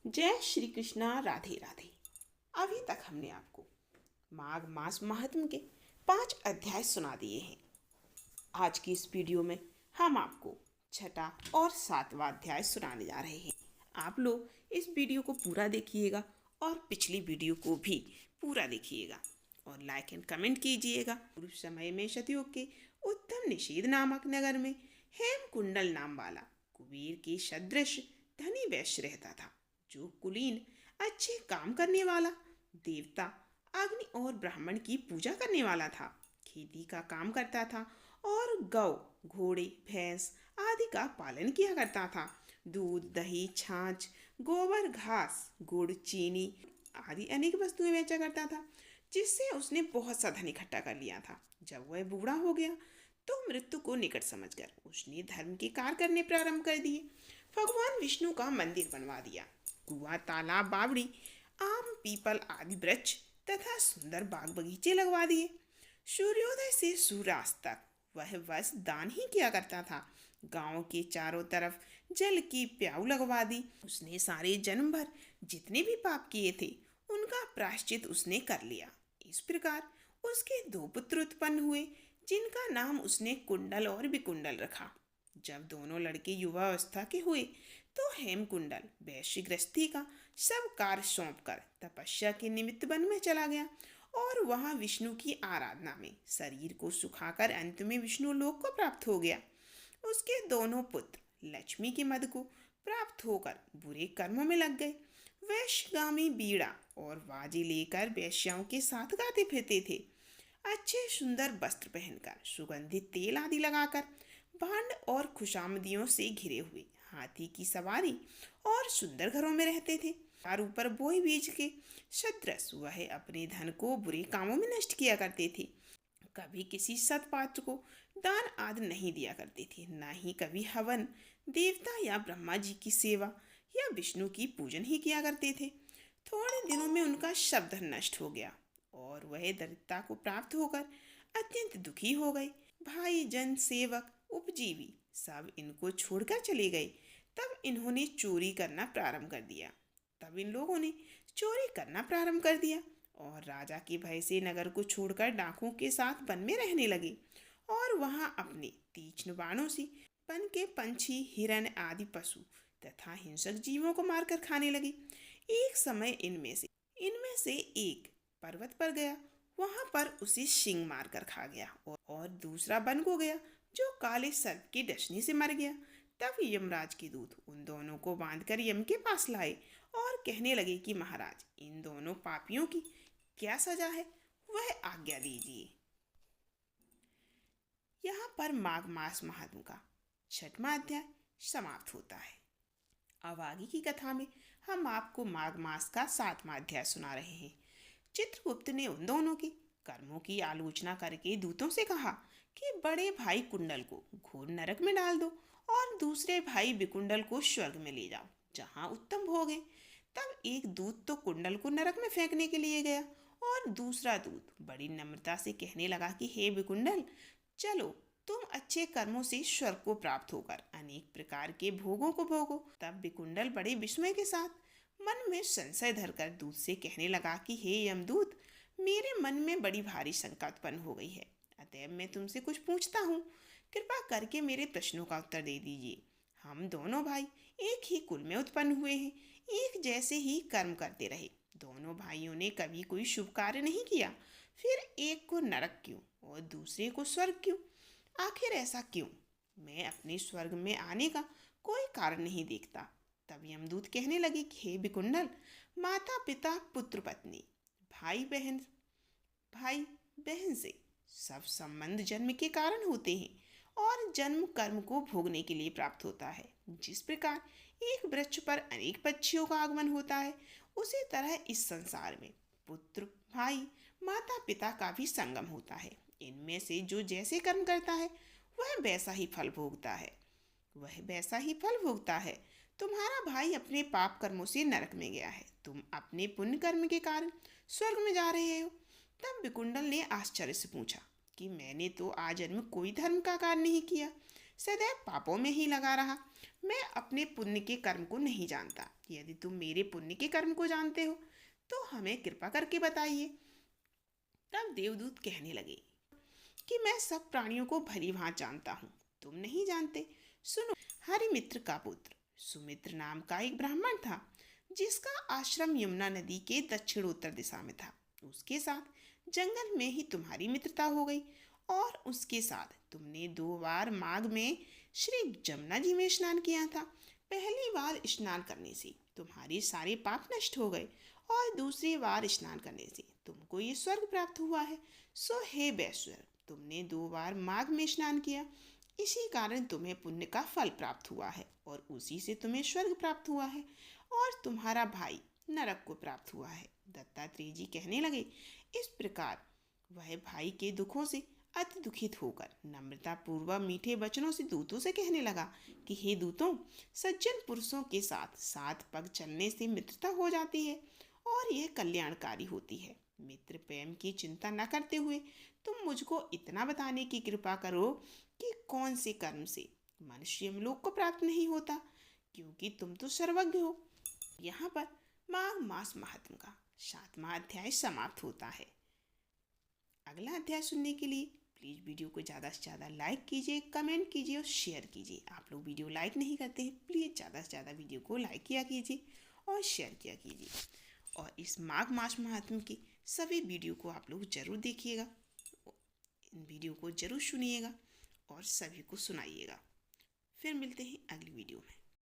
जय श्री कृष्णा। राधे राधे। अभी तक हमने आपको माघ मास महात्म के 5 अध्याय सुना दिए हैं। आज की इस वीडियो में हम आपको छठा और 7वां अध्याय सुनाने जा रहे हैं। आप लोग इस वीडियो को पूरा देखिएगा और पिछली वीडियो को भी पूरा देखिएगा और लाइक एंड कमेंट कीजिएगा। पूर्व समय में सतयुग के उत्तम निषेध नामक नगर में हेमकुंडल नाम वाला कुबेर के सदृश धनी वैश्य रहता था, जो कुलीन अच्छे काम करने वाला, देवता अग्नि और ब्राह्मण की पूजा करने वाला था। खेती का काम करता था और गौ, घोड़े, भैंस आदि का पालन किया करता था। दूध, दही, छाछ, गोबर, घास, गुड़, चीनी आदि अनेक वस्तुएं बेचा करता था, जिससे उसने बहुत सा धन इकट्ठा कर लिया था। जब वह बूढ़ा हो गया तो मृत्यु को निकट समझकर उसने धर्म के कार्य करने प्रारंभ कर दिए। भगवान विष्णु का मंदिर बनवा दिया। कुआं, तालाब, बावड़ी, आम, पीपल आदि वृक्ष तथा सुंदर बाग बगीचे लगवा दिए। सूर्योदय से सूर्यास्त तक वह बस दान ही किया करता था। गांव के चारों तरफ जल की प्याऊ लगवा दी। उसने सारे जन्म भर जितने भी पाप किए थे उनका प्रायश्चित उसने कर लिया। इस प्रकार उसके 2 पुत्र उत्पन्न हुए, जिनका नाम उसने कुंडल और विकुंडल रखा। जब दोनों लड़के युवा अवस्था के हुए तो हेमकुंडल वैश्य गृहस्थी का सब कार्य सौंपकर तपस्या के निमित्त वन में चला गया और वहां विष्णु की आराधना में शरीर को सुखाकर अंत में विष्णु लोक को प्राप्त हो गया। उसके दोनों पुत्र लक्ष्मी के मद को प्राप्त होकर बुरे कर्मों में लग गए। वैश्यगामी बीड़ा और बाजे लेकर वैश्याओं के साथ गाते फिरते थे। अच्छे सुंदर वस्त्र पहनकर, सुगंधित तेल आदि लगाकर, भांड और खुशामदियों से घिरे हुए हाथी की सवारी और सुंदर घरों में रहते थे। चार ऊपर बोए बीज के सदृश वह अपने धन को बुरे कामों में नष्ट किया करते थे। कभी किसी सत्पात्र को दान आदि नहीं दिया करते थे, न ही कभी हवन, देवता या ब्रह्मा जी की सेवा या विष्णु की पूजन ही किया करते थे। थोड़े दिनों में उनका सब धन नष्ट हो गया और वह दरिद्रता को प्राप्त होकर अत्यंत दुखी हो गए। भाई, जन, सेवक, उपजीवी सब इनको छोड़कर चले गए। तब इन्होंने चोरी करना प्रारंभ कर दिया। तब इन लोगों ने चोरी करना प्रारंभ कर दिया और राजा के भय से नगर को छोड़कर डाकुओं के साथ वन में रहने लगे और वहां अपने तीक्ष्ण बाणों से वन के पंछी, हिरण आदि पशु तथा हिंसक जीवों को मारकर खाने लगे। एक समय इनमें से एक पर्वत पर गया। वहां पर उसे सिंह मारकर खा गया और दूसरा वन को गया, जो काले सर्प की डसने से मर गया। तब यमराज के दूत उन दोनों को बांधकर यम के पास लाए और कहने लगे कि महाराज, इन दोनों पापियों की क्या सजा है, वह आज्ञा दीजिए। यहाँ पर माघ मास महात्म का 6वां अध्याय समाप्त होता है। अब आगे की कथा में हम आपको माघ मास का 7वां अध्याय सुना रहे हैं। चित्रगुप्त ने उन दोनों के कर्मों की आलोचना करके दूतों से कहा कि बड़े भाई कुंडल को घोर नरक में डाल दो और दूसरे भाई विकुंडल को स्वर्ग में ले जाओ, जहाँ उत्तम भोग है। तब एक दूत तो कुंडल को नरक में फेंकने के लिए गया और दूसरा दूत बड़ी नम्रता से कहने लगा कि हे विकुंडल, चलो, तुम अच्छे कर्मों से स्वर्ग को प्राप्त होकर अनेक प्रकार के भोगों को भोगो। तब विकुंडल बड़े विस्मय के साथ मन में संशय धरकर दूत से कहने लगा कि हे यमदूत, मेरे मन में बड़ी भारी शंका उत्पन्न हो गई है, अतएव मैं तुमसे कुछ पूछता हूँ। कृपा करके मेरे प्रश्नों का उत्तर दे दीजिए। हम दोनों भाई एक ही कुल में उत्पन्न हुए हैं, एक जैसे ही कर्म करते रहे। दोनों भाइयों ने कभी कोई शुभ कार्य नहीं किया, फिर एक को नरक क्यों और दूसरे को स्वर्ग क्यों? आखिर ऐसा क्यों? मैं अपने स्वर्ग में आने का कोई कारण नहीं देखता। तब यमदूत कहने लगे कि हे विकुंडल, माता पिता, पुत्र पत्नी, भाई बहन भाई बहन से सब संबंध जन्म के कारण होते हैं और जन्म कर्म को भोगने के लिए प्राप्त होता है। जिस प्रकार एक वृक्ष पर अनेक पक्षियों का आगमन होता है, उसी तरह इस संसार में पुत्र, भाई, माता पिता का भी संगम होता है। इनमें से जो जैसे कर्म करता है वह वैसा ही फल भोगता है। तुम्हारा भाई अपने पाप कर्मों से नरक में गया है, तुम अपने पुण्य कर्म के कारण स्वर्ग में जा रहे हो। तब विकुंडल ने आश्चर्य से पूछा कि मैंने तो आजन्म कोई धर्म का कार्य नहीं किया, सदैव पापों में ही लगा रहा। मैं अपने पुण्य के कर्म को नहीं जानता। यदि तुम मेरे पुण्य के कर्म को जानते हो तो हमें कृपा करके बताइए। तब देवदूत कहने लगे कि मैं सब प्राणियों को भली भांति जानता हूँ, तुम नहीं जानते। सुनो, हरिमित्र का पुत्र सुमित्र नाम का एक ब्राह्मण था, जिसका आश्रम यमुना नदी के दक्षिणोत्तर दिशा में था। उसके साथ जंगल में ही तुम्हारी मित्रता हो गई और उसके साथ तुमने 2 बार माघ में श्री जमुना जी में स्नान किया था। पहली बार स्नान करने से तुम्हारे सारे पाप नष्ट हो गए और दूसरी बार स्नान करने से तुमको ये स्वर्ग प्राप्त हुआ है। सो हे वैश्वर, तुमने 2 बार माघ में स्नान किया, इसी कारण तुम्हें पुण्य का फल प्राप्त हुआ है और उसी से तुम्हें स्वर्ग प्राप्त हुआ है और तुम्हारा भाई नरक को प्राप्त हुआ है। दत्तात्रेय जी कहने लगे। इस प्रकार वह भाई के दुखों से अति दुखित होकर नम्रता पूर्वक मीठे वचनों से दूतों से कहने लगा कि हे दूतों, सज्जन पुरुषों के साथ 7 पग चलने से मित्रता हो जाती है और यह कल्याणकारी होती है। मित्र प्रेम की चिंता न करते हुए तुम मुझको इतना बताने की कृपा करो कि कौन से कर्म से मनुष्य यमलोक को प्राप्त नहीं होता, क्योंकि तुम तो सर्वज्ञ हो। यहाँ पर माघ मास महात्म का 7वां अध्याय समाप्त होता है। अगला अध्याय सुनने के लिए प्लीज़ वीडियो को ज़्यादा से ज़्यादा लाइक कीजिए, कमेंट कीजिए और शेयर कीजिए। आप लोग वीडियो लाइक नहीं करते हैं, प्लीज़ ज़्यादा से ज़्यादा वीडियो को लाइक किया कीजिए और शेयर किया कीजिए। और इस माघ मास महात्म की सभी वीडियो को आप लोग ज़रूर देखिएगा, इन वीडियो को ज़रूर सुनिएगा और सभी को सुनाइएगा। फिर मिलते हैं अगली वीडियो में।